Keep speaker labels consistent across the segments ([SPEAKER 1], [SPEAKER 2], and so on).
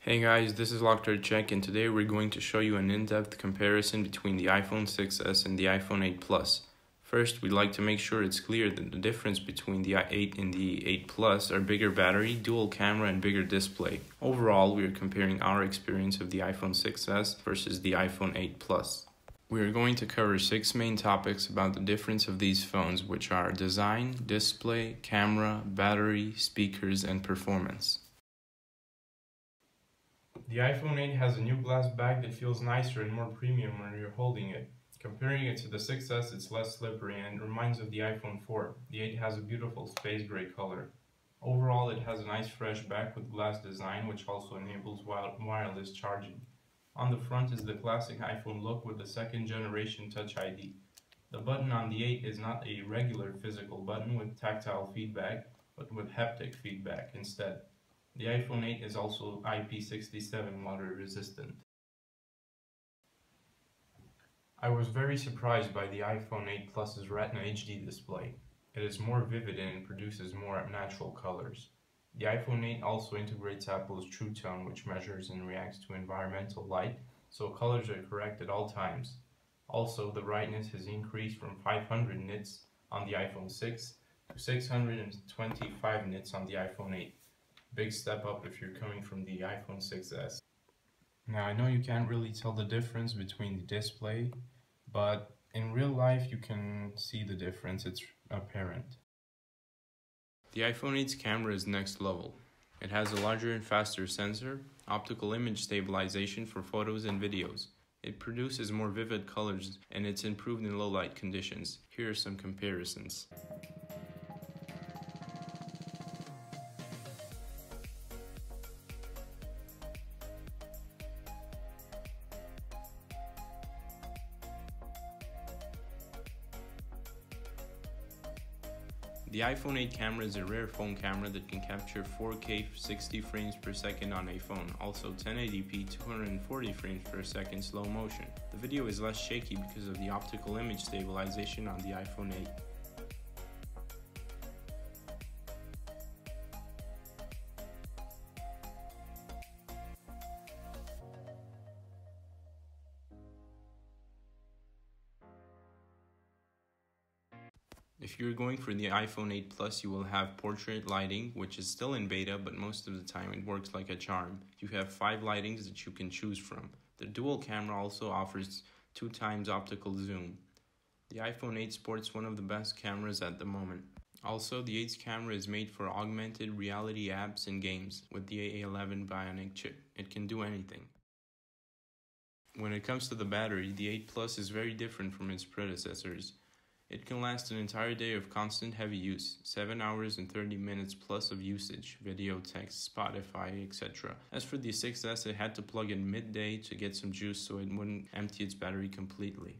[SPEAKER 1] Hey guys, this is Dr. Check, and today we're going to show you an in-depth comparison between the iPhone 6s and the iPhone 8 Plus. First, we'd like to make sure it's clear that the difference between the 8 and the 8 Plus are bigger battery, dual camera, and bigger display. Overall, we are comparing our experience of the iPhone 6s versus the iPhone 8 Plus. We are going to cover 6 main topics about the difference of these phones, which are design, display, camera, battery, speakers, and performance. The iPhone 8 has a new glass back that feels nicer and more premium when you're holding it. Comparing it to the 6s, it's less slippery and it reminds of the iPhone 4. The 8 has a beautiful space gray color. Overall, it has a nice fresh back with glass design, which also enables wireless charging. On the front is the classic iPhone look with the second generation Touch ID. The button on the 8 is not a regular physical button with tactile feedback, but with haptic feedback instead. The iPhone 8 is also IP67 water resistant. I was very surprised by the iPhone 8 Plus's Retina HD display. It is more vivid and produces more natural colors. The iPhone 8 also integrates Apple's True Tone, which measures and reacts to environmental light, so colors are correct at all times. Also, the brightness has increased from 500 nits on the iPhone 6 to 625 nits on the iPhone 8. Big step up if you're coming from the iPhone 6s. Now I know you can't really tell the difference between the display, but in real life you can see the difference, it's apparent. The iPhone 8's camera is next level. It has a larger and faster sensor, optical image stabilization for photos and videos. It produces more vivid colors and it's improved in low light conditions. Here are some comparisons. The iPhone 8 camera is a rare phone camera that can capture 4K 60 frames per second on a phone, also 1080p 240 frames per second slow motion. The video is less shaky because of the optical image stabilization on the iPhone 8. If you're going for the iPhone 8 Plus, you will have portrait lighting, which is still in beta, but most of the time it works like a charm. You have 5 lightings that you can choose from. The dual camera also offers 2 times optical zoom. The iPhone 8 sports one of the best cameras at the moment. Also, the 8's camera is made for augmented reality apps and games with the A11 Bionic chip. It can do anything. When it comes to the battery, the 8 Plus is very different from its predecessors. It can last an entire day of constant heavy use, 7 hours and 30 minutes plus of usage, video, text, Spotify, etc. As for the 6s, it had to plug in midday to get some juice so it wouldn't empty its battery completely.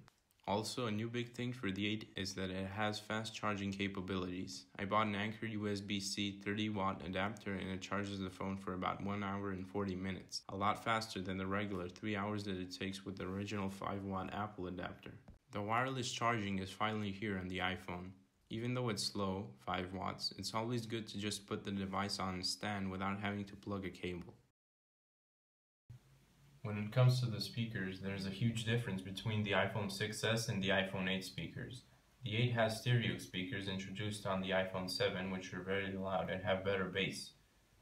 [SPEAKER 1] Also, a new big thing for the 8 is that it has fast charging capabilities. I bought an Anker USB-C 30-watt adapter and it charges the phone for about 1 hour and 40 minutes, a lot faster than the regular 3 hours that it takes with the original 5-watt Apple adapter. The wireless charging is finally here on the iPhone. Even though it's slow, 5 watts, it's always good to just put the device on a stand without having to plug a cable. When it comes to the speakers, there's a huge difference between the iPhone 6s and the iPhone 8 speakers. The 8 has stereo speakers introduced on the iPhone 7, which are very loud and have better bass.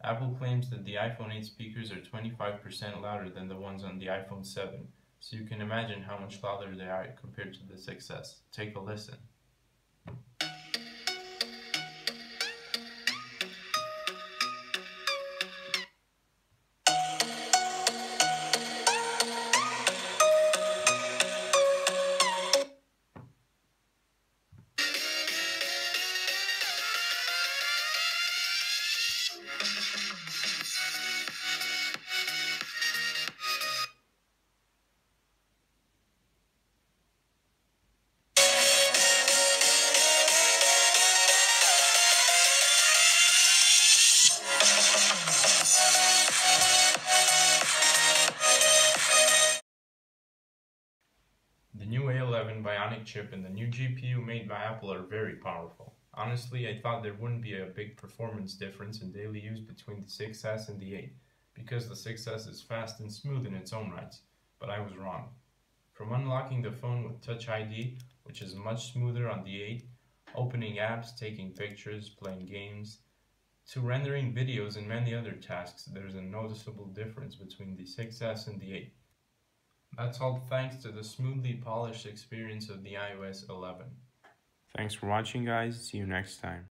[SPEAKER 1] Apple claims that the iPhone 8 speakers are 25% louder than the ones on the iPhone 7. So you can imagine how much louder they are compared to the 6s. Take a listen. The new A11 Bionic chip and the new GPU made by Apple are very powerful. Honestly, I thought there wouldn't be a big performance difference in daily use between the 6s and the 8.
[SPEAKER 2] because the 6S is fast and smooth in its own right, but I was wrong. From unlocking the phone with Touch ID, which is much smoother on the 8, opening apps, taking pictures, playing games, to rendering videos and many other tasks, there's a noticeable difference between the 6S and the 8. That's all thanks to the smoothly polished experience of the iOS 11.
[SPEAKER 1] Thanks for watching, guys. See you next time.